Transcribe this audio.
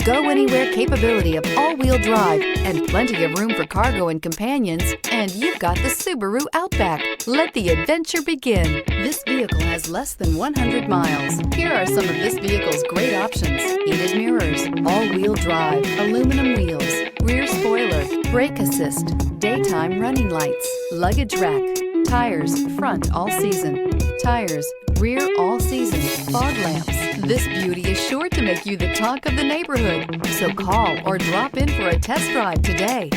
go-anywhere capability of all-wheel drive and plenty of room for cargo and companions, and you've got the Subaru Outback. Let the adventure begin. This vehicle has less than 100 miles. Here are some of this vehicle's great options: heated mirrors, all-wheel drive, aluminum wheels, rear spoiler, brake assist, daytime running lights, luggage rack, tires front all season, tires rear all season, fog lamps. This beauty is sure to make you the talk of the neighborhood. So call or drop in for a test drive today.